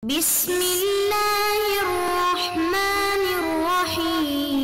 بسم الله الرحمن الرحيم.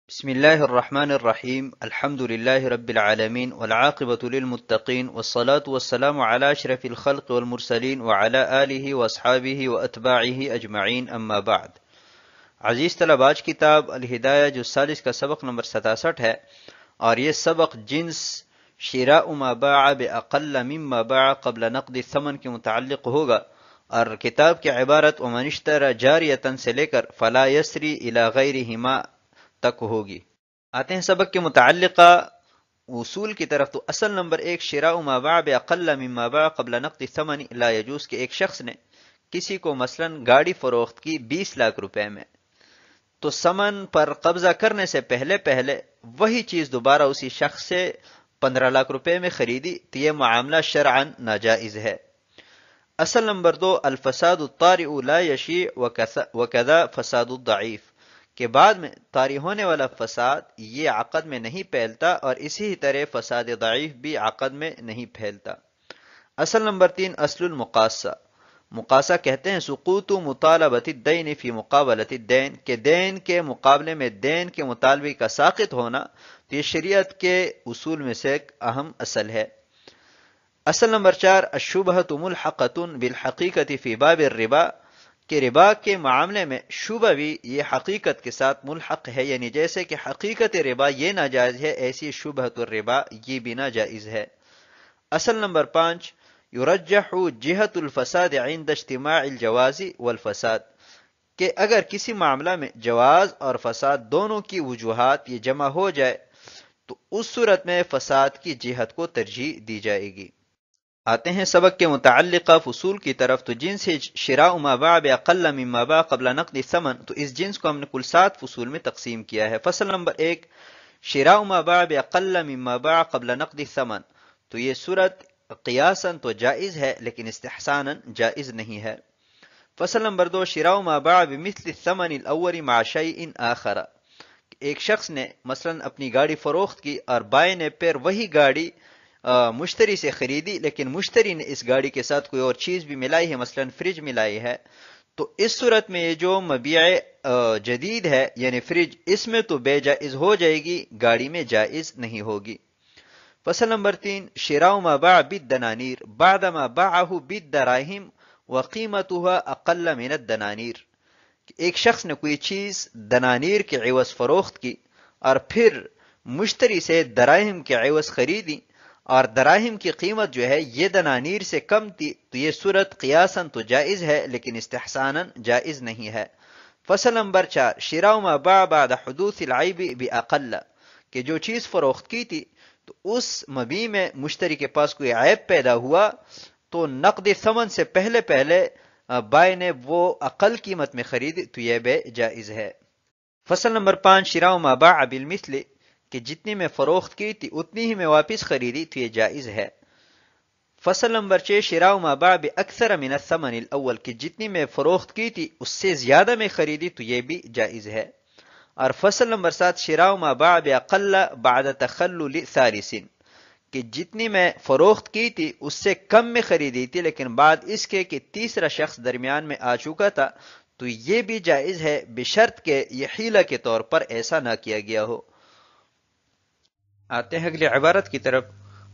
بسم الله الرحمن الرحيم. الحمد لله رب العالمين والعاقبة للمتقين والصلاة والسلام على أشرف الخلق والمرسلين وعلى آله وأصحابه وأتباعه أجمعين أما بعد. عزیز طلب، آج کتاب الہدایہ جو ثالث کا سبق نمبر 67 ہے، اور یہ سبق جنس شراء ما باع بأقل مما باع قبل نقد الثمن کے متعلق ہوگا، اور کتاب کی عبارت ومن اشترى جاریة سے لے کر فلا یسری الی غیرہما تک ہوگی۔ آتے ہیں سبق کے متعلقہ اصول کی طرف۔ تو اصل نمبر 1، شراء ما باع بأقل مما باع قبل نقد الثمن لا يجوز، کہ ایک شخص نے کسی کو مثلا گاڑی فروخت کی 20 لاکھ روپے میں، تو ثمن پر قبضہ کرنے سے پہلے وہی چیز دوبارہ اسی شخص سے 15 لاکھ روپے میں خریدی، تو یہ معاملہ شرعاً ناجائز ہے۔ اصل نمبر 2، الفساد الطارئ لا یشیع وکذا فساد الضعیف، کہ بعد میں طاری ہونے والا فساد یہ عقد میں نہیں پھیلتا، اور اسی طرح فساد ضعیف بھی عقد میں نہیں پھیلتا۔ اصل نمبر 3، اصل المقاصہ، مقاصہ کہتے ہیں سقوط مطالبۃ الدین فی مقابلۃ الدین، کہ دین کے مقابلے میں دین کے مطالبے کا ساقط ہونا، تو یہ شریعت کے اصول میں سے ایک اہم اصل ہے۔ اصل نمبر 4، الشبہۃ ملحقۃ بالحقیقۃ فی باب الربا، کہ ربا کے معاملے میں شبہ بھی یہ حقیقت کے ساتھ ملحق ہے، یعنی جیسے کہ حقیقت ربا یہ ناجائز ہے، ایسی شبہۃ الربا یہ بھی ناجائز ہے۔ اصل نمبر 5، یرجح جہت الفساد عند اجتماع الجواز والفساد، کہ اگر کسی معاملہ میں جواز اور فساد دونوں کی وجوہات یہ جمع ہو جائے تو اس صورت میں فساد کی جہت کو ترجیح دی جائے گی۔ آتے ہیں سبق کے متعلقہ فصول کی طرف۔ تو جنس شراء ما باع باقل مما باع قبل نقد الثمن، تو اس جنس کو ہم نے کل 7 فصول میں تقسیم کیا ہے۔ فصل نمبر 1، شراء ما باع باقل مما باع قبل نقد الثمن، تو یہ صورت قیاساً تو جائز ہے لیکن استحساناً جائز نہیں ہے۔ فصل نمبر 2، شراء ما باع بمثل الثمن الاول مع شیء آخر، ایک شخص نے مثلا اپنی گاڑی فروخت کی اور بائیں نے پھر وہی گاڑی مشتری سے خریدی، لیکن مشتری نے اس گاڑی کے ساتھ کوئی اور چیز بھی ملائی ہے، مثلا فریج ملائی ہے، تو اس صورت میں یہ جو مبیع جدید ہے یعنی فریج، اس میں تو بے جائز ہو جائے گی، گاڑی میں جائز نہیں ہوگی۔ فصل نمبر 3، شراء ما باع بالدنانیر بعدما باعه بالدراهم وقیمتها اقل من الدنانیر، ایک شخص نے کوئی چیز دنانیر کے عوض فروخت کی اور پھر مشتری سے دراہم کے عوض خریدی، اور دراہم کی قیمت جو ہے یہ دنانیر سے کم تھی، تو یہ صورت قیاساً تو جائز ہے لیکن استحساناً جائز نہیں ہے۔ فصل نمبر 4، شراء ما باع بعد حدوث العیب باقل، کہ جو چیز فروخت کی تھی تو اس مبیع میں مشتری کے پاس کوئی عیب پیدا ہوا، تو نقد ثمن سے پہلے بائیں نے وہ اقل قیمت میں خریدی، تو یہ بے جائز ہے۔ فصل نمبر 5، شراء ما باع بالمثل، کہ جتنی میں فروخت کی تھی اتنی ہی میں واپس خریدی، تو یہ جائز ہے۔ فصل نمبر 6، شراء ما باع باکثر من الثمن الاول، کہ جتنی میں فروخت کی تھی اس سے زیادہ میں خریدی، تو یہ بھی جائز ہے۔ اور فصل نمبر 7، شراء ما باع باقل بعد تخلل ثالث، کہ جتنی میں فروخت کی تھی اس سے کم میں خریدی تھی، لیکن بعد اس کے کہ تیسرا شخص درمیان میں آ چکا تھا، تو یہ بھی جائز ہے بشرط کہ یہ حیلہ کے طور پر ایسا نہ کیا گیا ہو۔ آتے ہیں اگلی عبارت کی طرف۔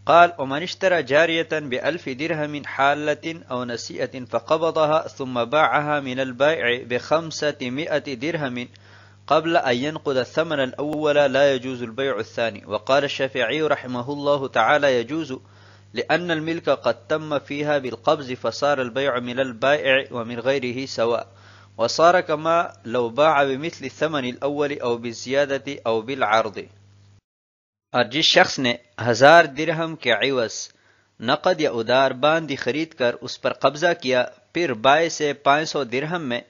قال ومن اشترى جاریة ب1000 درهم حالة او نسیئة فقبضها ثم باعها من البائع ب500 درهم قبل ان ينقض الثمن الاول لا يجوز البيع الثاني، وقال الشافعي رحمه الله تعالى يجوز لأن الملك قد تم فيها بالقبض فصار البيع من البائع ومن غيره سواء، وصار كما لو باع بمثل الثمن الاول او بالزيادة او بالعرض۔ اور جس شخص نے 1000 درہم کے عوض نقد یا ادار باندھی خرید کر اس پر قبضہ کیا، پھر بائع سے 500 درہم میں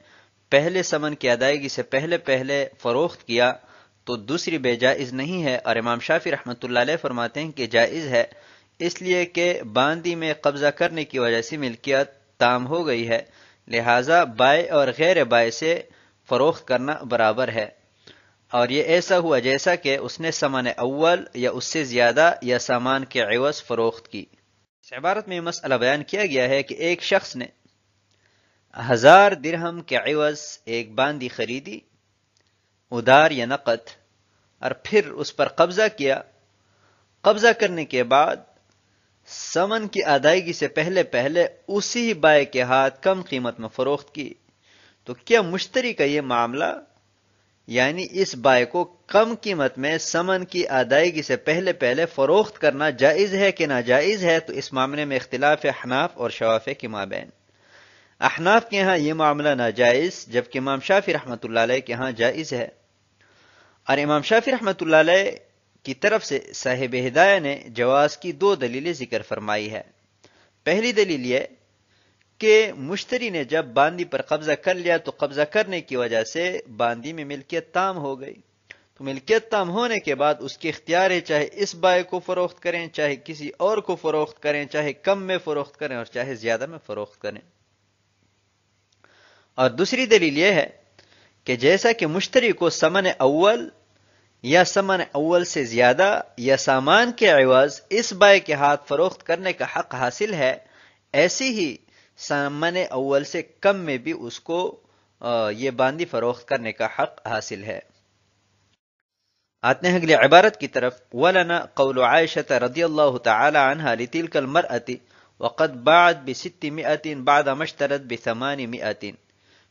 پہلے ثمن کی ادائیگی سے پہلے فروخت کیا، تو دوسری بے جائز نہیں ہے۔ اور امام شافعی رحمۃ اللہ علیہ فرماتے ہیں کہ جائز ہے، اس لیے کہ باندھی میں قبضہ کرنے کی وجہ سے ملکیت تام ہو گئی ہے، لہٰذا بائع اور غیر بائع سے فروخت کرنا برابر ہے، اور یہ ایسا ہوا جیسا کہ اس نے ثمن اول یا اس سے زیادہ یا سامان کے عوض فروخت کی۔ اس عبارت میں یہ مسئلہ بیان کیا گیا ہے کہ ایک شخص نے 1000 درہم کے عوض ایک باندی خریدی ادار یا نقد، اور پھر اس پر قبضہ کیا. قبضہ کرنے کے بعد ثمن کی ادائیگی سے پہلے پہلے اسی بائع کے ہاتھ کم قیمت میں فروخت کی، تو کیا مشتری کا یہ معاملہ، یعنی اس بائع کو کم قیمت میں ثمن کی ادائیگی سے پہلے پہلے فروخت کرنا جائز ہے کہ ناجائز ہے؟ تو اس معاملے میں اختلاف احناف اور شوافع کے مابین. احناف کے ہاں یہ معاملہ ناجائز، جبکہ امام شافعی رحمۃ اللہ علیہ کے ہاں جائز ہے. اور امام شافعی رحمۃ اللہ علیہ کی طرف سے صاحب ہدایہ نے جواز کی 2 دلیلیں ذکر فرمائی ہے. پہلی دلیل یہ کہ مشتری نے جب باندی پر قبضہ کر لیا تو قبضہ کرنے کی وجہ سے باندی میں ملکیت تام ہو گئی، تو ملکیت تام ہونے کے بعد اس کے اختیار ہے، چاہے اس بائع کو فروخت کریں، چاہے کسی اور کو فروخت کریں، چاہے کم میں فروخت کریں اور چاہے زیادہ میں فروخت کریں. اور دوسری دلیل یہ ہے کہ جیسا کہ مشتری کو ثمن اول یا ثمن اول سے زیادہ یا سامان کے عوض اس بائع کے ہاتھ فروخت کرنے کا حق حاصل ہے، ایسی ہی ثمن اول سے کم میں بھی اس کو یہ باندی فروخت کرنے کا حق حاصل ہے. آتے ہیں اگلی عبارت کی طرف. وَلَنَا قَوْلُ عَائِشَةَ رضی اللہ تعالی عنہ لِتِلْكَ الْمَرْأَةِ وَقَدْ بَاعَتْ ب600 بعد ما اشترت ب800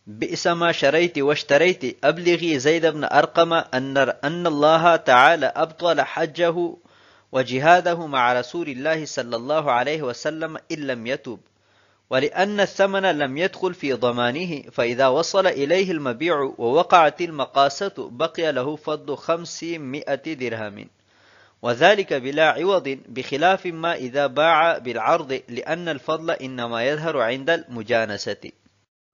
بئس ما شريت واشتريت أبلغي زيد بن أرقم أن الله تعالى أبطل حجه وجهاده مع رسول الله صلى الله عليه وسلم إن لم يتوب، ولأن الثمن لم يدخل في ضمانه، فإذا وصل إليه المبيع ووقعت المقاسة بقي له فضل 500 درهم، وذلك بلا عوض، بخلاف ما إذا باع بالعرض لأن الفضل إنما يظهر عند المجانسة.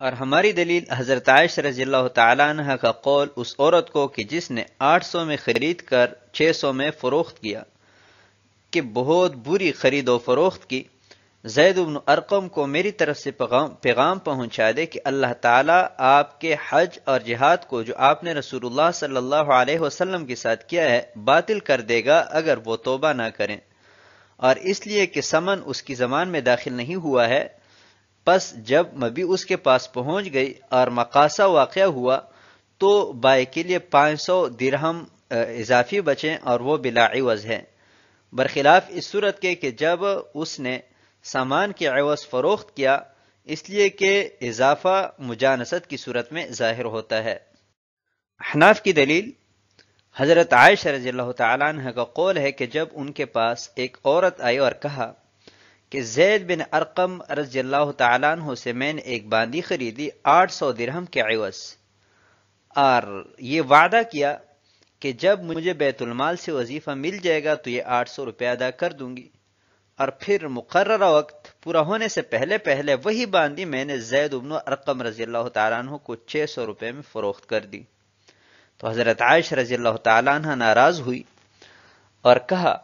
اور ہماری دلیل حضرت عائشہ رضی اللہ تعالیٰ عنہ کا قول اس عورت کو کہ جس نے 800 میں خرید کر 600 میں فروخت کیا کہ بہت بری خرید و فروخت کی. زید بن ارقم کو میری طرف سے پیغام پہنچا دے کہ اللہ تعالیٰ آپ کے حج اور جہاد کو جو آپ نے رسول اللہ صلی اللہ علیہ وسلم کے ساتھ کیا ہے باطل کر دے گا اگر وہ توبہ نہ کریں، اور اس لیے کہ ثمن اس کی زمان میں داخل نہیں ہوا ہے. پس جب مبی اس کے پاس پہنچ گئی اور مقاصہ واقع ہوا تو بائع کے لیے 500 درہم اضافی بچیں اور وہ بلا عوض ہے، برخلاف اس صورت کے کہ جب اس نے سامان کے عوض فروخت کیا، اس لیے کہ اضافہ مجانست کی صورت میں ظاہر ہوتا ہے. احناف کی دلیل حضرت عائشہ رضی اللہ تعالیٰ عنہ کا قول ہے کہ جب ان کے پاس ایک عورت آئی اور کہا کہ زید بن ارقم رضی اللہ تعالیٰ عنہ سے میں نے ایک باندی خریدی 800 درہم کے عوض، اور یہ وعدہ کیا کہ جب مجھے بیت المال سے وظیفہ مل جائے گا تو یہ 800 روپے ادا کر دوں گی، اور پھر مقررہ وقت پورا ہونے سے پہلے پہلے وہی باندی میں نے زید بن ارقم رضی اللہ تعالیٰ عنہ کو 600 روپے میں فروخت کر دی. تو حضرت عائشہ رضی اللہ تعالیٰ عنہ ناراض ہوئی اور کہا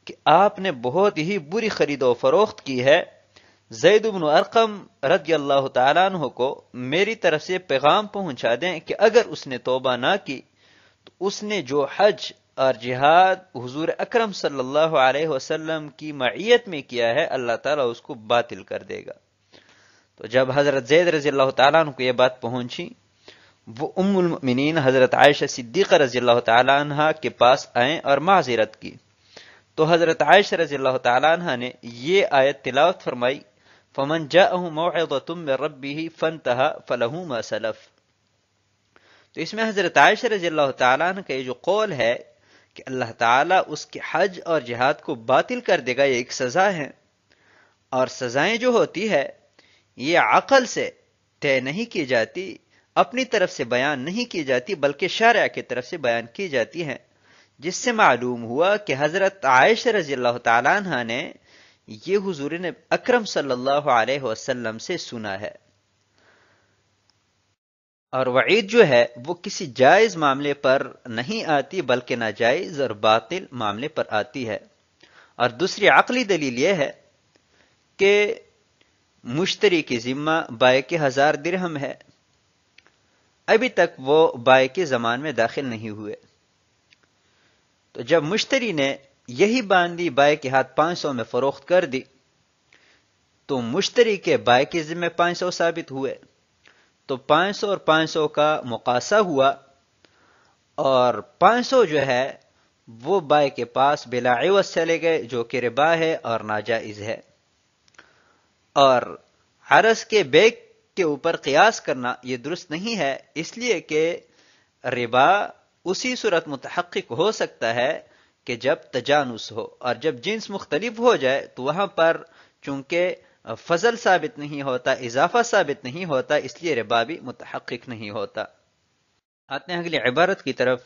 کہ آپ نے بہت ہی بری خرید و فروخت کی ہے. زید بن ارقم رضی اللہ تعالیٰ عنہ کو میری طرف سے پیغام پہنچا دیں کہ اگر اس نے توبہ نہ کی تو اس نے جو حج اور جہاد حضور اکرم صلی اللہ علیہ وسلم کی معیت میں کیا ہے اللہ تعالیٰ اس کو باطل کر دے گا. تو جب حضرت زید رضی اللہ تعالیٰ عنہ کو یہ بات پہنچی، وہ ام المؤمنین حضرت عائشہ صدیقہ رضی اللہ تعالیٰ عنہ کے پاس آئیں اور معذرت کی. تو حضرت عائشہ رضی اللہ تعالیٰ عنہ نے یہ آیت تلاوت فرمائی، فَمَنْ جَاءَهُ مَوْعِظَةٌ مِّن رَبِّهِ فَانْتَهَى فَلَهُ مَا سَلَفَ. تو اس میں حضرت عائشہ رضی اللہ تعالیٰ عنہ کا یہ جو قول ہے کہ اللہ تعالیٰ اس کے حج اور جہاد کو باطل کر دے گا، یہ ایک سزا ہے، اور سزائیں جو ہوتی ہے یہ عقل سے طے نہیں کی جاتی، اپنی طرف سے بیان نہیں کی جاتی، بلکہ شارع کی طرف سے بیان کی جاتی ہیں، جس سے معلوم ہوا کہ حضرت عائشہ رضی اللہ تعالیٰ عنہ نے یہ حضور اکرم صلی اللہ علیہ وسلم سے سنا ہے. اور وعید جو ہے وہ کسی جائز معاملے پر نہیں آتی بلکہ ناجائز اور باطل معاملے پر آتی ہے. اور دوسری عقلی دلیل یہ ہے کہ مشتری کی ذمہ بائع کے 1000 درہم ہے، ابھی تک وہ بائع کے زمان میں داخل نہیں ہوئے. تو جب مشتری نے یہی باندی بائع کے ہاتھ 500 میں فروخت کر دی تو مشتری کے بائع کے ذمہ 500 ثابت ہوئے، تو 500 اور 500 کا مقاسہ ہوا، اور 500 جو ہے وہ بائع کے پاس بلا عوض چلے گئے، جو کہ ربا ہے اور ناجائز ہے۔ اور عرض کے بیع کے اوپر قیاس کرنا یہ درست نہیں ہے، اس لیے کہ ربا اسی صورت متحقق ہو سکتا ہے کہ جب تجانس ہو، اور جب جنس مختلف ہو جائے تو وہاں پر چونکہ فضل ثابت نہیں ہوتا، اضافہ ثابت نہیں ہوتا، اس لیے ربا بھی متحقق نہیں ہوتا۔ آتے ہیں اگلی عبارت کی طرف۔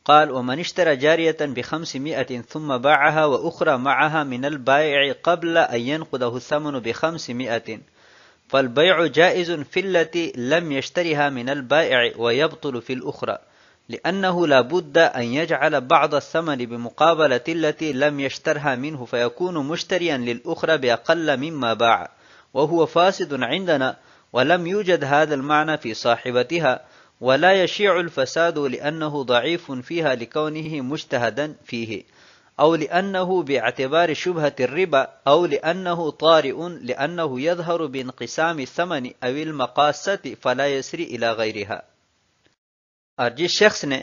قال ومن اشترى جارية ب500 ثم باعها وأخرى معها من البائع قبل أن ينقضه الثمن ب500 فالبيع جائز في التي لم يشتريها من البائع ويبطل في الأخرى، لأنه لا بد أن يجعل بعض الثمن بمقابلة التي لم يشترها منه فيكون مشتريا للأخرى بأقل مما باع، وهو فاسد عندنا ولم يوجد هذا المعنى في صاحبتها، ولا يشيع الفساد لأنه ضعيف فيها لكونه مجتهدا فيه، أو لأنه باعتبار شبهة الربا، أو لأنه طارئ لأنه يظهر بانقسام الثمن أو المقاسة فلا يسري إلى غيرها۔ اور جس شخص نے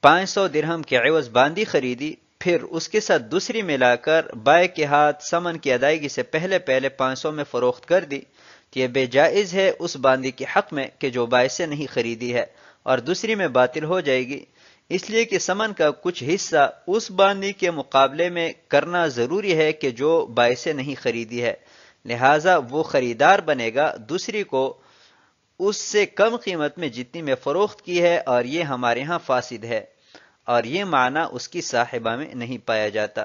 500 درہم کے عوض باندی خریدی، پھر اس کے ساتھ دوسری ملا کر بائع کے ہاتھ ثمن کی ادائیگی سے پہلے 500 میں فروخت کر دی، تو یہ بے جائز ہے اس باندی کے حق میں کہ جو بائع سے نہیں خریدی ہے، اور دوسری میں باطل ہو جائے گی، اس لیے کہ ثمن کا کچھ حصہ اس باندی کے مقابلے میں کرنا ضروری ہے کہ جو بائع سے نہیں خریدی ہے، لہٰذا وہ خریدار بنے گا دوسری کو اس سے کم قیمت میں جتنی میں فروخت کی ہے، اور یہ ہمارے ہاں فاسد ہے، اور یہ معنی اس کی صاحبہ میں نہیں پایا جاتا،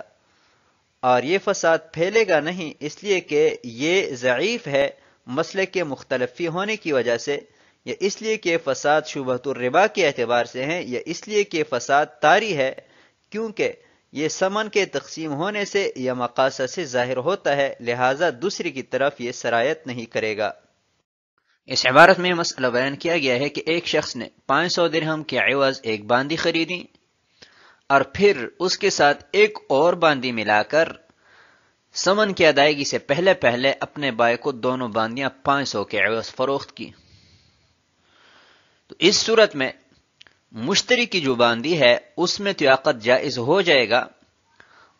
اور یہ فساد پھیلے گا نہیں، اس لیے کہ یہ ضعیف ہے مسئلے کے مختلفی ہونے کی وجہ سے، یا اس لیے کہ فساد شبہۃ الربا کے اعتبار سے ہے، یا اس لیے کہ فساد طاری ہے کیونکہ یہ ثمن کے تقسیم ہونے سے یا مقاصد سے ظاہر ہوتا ہے، لہٰذا دوسری کی طرف یہ سرایت نہیں کرے گا۔ اس عبارت میں مسئلہ بیان کیا گیا ہے کہ ایک شخص نے 500 درہم کے عوض ایک باندی خریدی، اور پھر اس کے ساتھ ایک اور باندی ملا کر ثمن کی ادائیگی سے پہلے اپنے بائع کو دونوں باندیاں 500 کے عوض فروخت کی۔ تو اس صورت میں مشتری کی جو باندی ہے اس میں تو عقد جائز ہو جائے گا،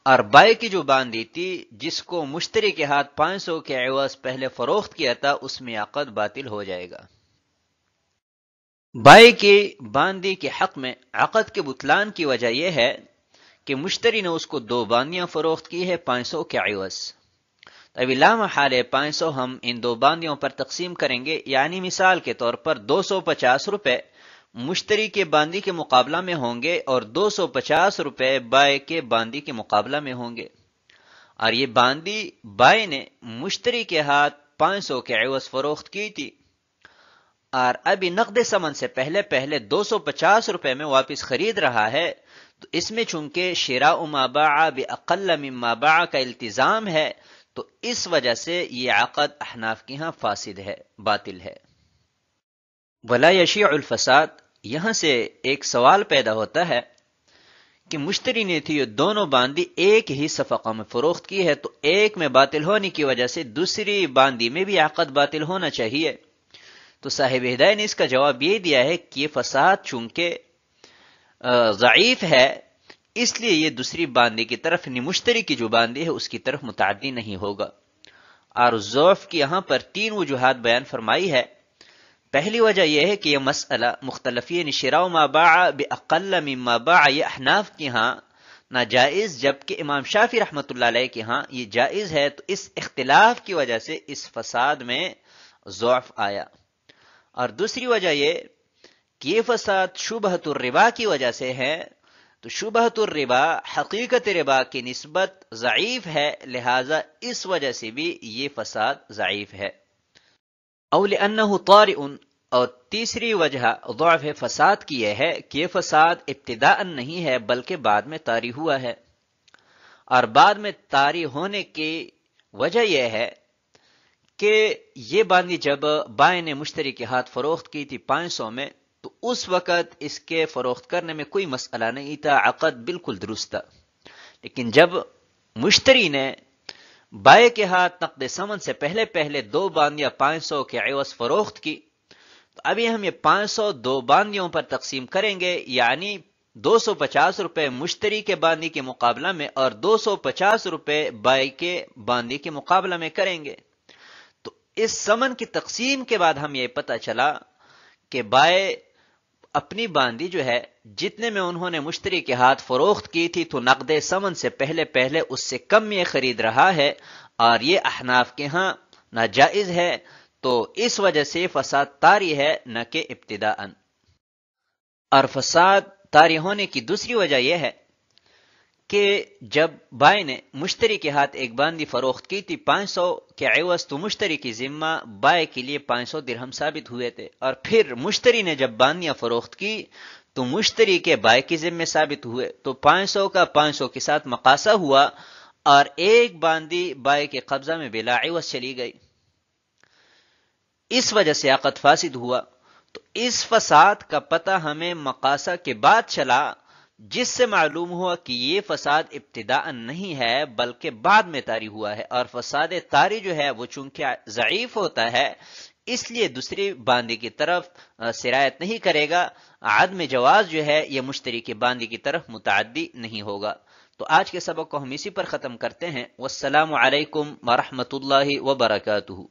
اور بائع کی جو باندی تھی جس کو مشتری کے ہاتھ 500 کے عوض پہلے فروخت کیا تھا اس میں عقد باطل ہو جائے گا۔ بائع کی باندی کے حق میں عقد کے بطلان کی وجہ یہ ہے کہ مشتری نے اس کو 2 باندیاں فروخت کی ہے 500 کے عوض۔ تو ابھی لامحالہ 500 ہم ان 2 باندیوں پر تقسیم کریں گے، یعنی مثال کے طور پر 250 روپے مشتری کے باندی کے مقابلہ میں ہوں گے اور 250 روپے بائع کے باندی کے مقابلہ میں ہوں گے، اور یہ باندی بائع نے مشتری کے ہاتھ 500 کے عوض فروخت کی تھی، اور ابھی نقد ثمن سے پہلے 250 روپے میں واپس خرید رہا ہے، تو اس میں چونکہ شراء ما باع باقل مما باع کا التزام ہے، تو اس وجہ سے یہ عقد احناف کے ہاں فاسد ہے، باطل ہے۔ ولا یشیع الفساد، یہاں سے ایک سوال پیدا ہوتا ہے کہ مشتری نے تھی یہ دونوں باندی ایک ہی صفقہ میں فروخت کی ہے، تو ایک میں باطل ہونے کی وجہ سے دوسری باندی میں بھی عقد باطل ہونا چاہیے۔ تو صاحب ہدایہ نے اس کا جواب یہ دیا ہے کہ یہ فساد چونکہ ضعیف ہے، اس لیے یہ دوسری باندی کی طرف مشتری کی جو باندی ہے اس کی طرف متعدی نہیں ہوگا۔ اور ضعف کی یہاں پر 3 وجوہات بیان فرمائی ہے۔ پہلی وجہ یہ ہے کہ یہ مسئلہ مختلفین شراء ما باع باقل مما باع یہ احناف کے ہاں ناجائز، جبکہ امام شافعی رحمۃ اللہ علیہ کے ہاں یہ جائز ہے، تو اس اختلاف کی وجہ سے اس فساد میں ضعف آیا۔ اور دوسری وجہ یہ کہ یہ فساد شبہۃ الربا کی وجہ سے ہے، تو شبہۃ الربا حقیقت ربا کی نسبت ضعیف ہے، لہذا اس وجہ سے بھی یہ فساد ضعیف ہے۔ او لأنہ طارئ، اور تیسری وجہ ضعف فساد کی یہ ہے کہ یہ فساد ابتداء نہیں ہے بلکہ بعد میں طاری ہوا ہے، اور بعد میں طاری ہونے کی وجہ یہ ہے کہ یہ باندی جب بائع نے مشتری کے ہاتھ فروخت کی تھی 500 میں، تو اس وقت اس کے فروخت کرنے میں کوئی مسئلہ نہیں تھا، عقد بالکل درست تھا، لیکن جب مشتری نے بائع کے ہاتھ نقد ثمن سے پہلے 2 باندیاں 500 کے عوض فروخت کی، تو ابھی ہم یہ 500 دو باندیوں پر تقسیم کریں گے، یعنی 250 روپے مشتری کے باندی کے مقابلہ میں اور 250 روپے بائی کے باندی کے مقابلہ میں کریں گے۔ تو اس ثمن کی تقسیم کے بعد ہم یہ پتہ چلا کہ بائی اپنی باندی جو ہے جتنے میں انہوں نے مشتری کے ہاتھ فروخت کی تھی تو نقد ثمن سے پہلے اس سے کم میں خرید رہا ہے، اور یہ احناف کے ہاں ناجائز ہے، تو اس وجہ سے فساد طاری ہے نہ کہ ابتداءً۔ اور فساد طاری ہونے کی دوسری وجہ یہ ہے کہ جب بائی نے مشتری کے ہاتھ ایک باندی فروخت کی تھی 500 کے عوض، تو مشتری کی ذمہ بائی کے لیے 500 درہم ثابت ہوئے تھے، اور پھر مشتری نے جب باندیاں فروخت کی تو مشتری کے بائی کی ذمہ ثابت ہوئے، تو 500 کا 500 کے ساتھ مقاسہ ہوا اور ایک باندی بائی کے قبضہ میں بلا عوض چلی گئی، اس وجہ سے عقد فاسد ہوا۔ تو اس فساد کا پتہ ہمیں مقاسہ کے بعد چلا، جس سے معلوم ہوا کہ یہ فساد ابتداءً نہیں ہے بلکہ بعد میں طاری ہوا ہے، اور فساد طاری جو ہے وہ چونکہ ضعیف ہوتا ہے اس لیے دوسری باندی کی طرف سرایت نہیں کرے گا، عدم جواز جو ہے یہ مشتری کی باندی کی طرف متعدی نہیں ہوگا۔ تو آج کے سبق کو ہم اسی پر ختم کرتے ہیں۔ والسلام علیکم ورحمۃ اللہ وبرکاتہ۔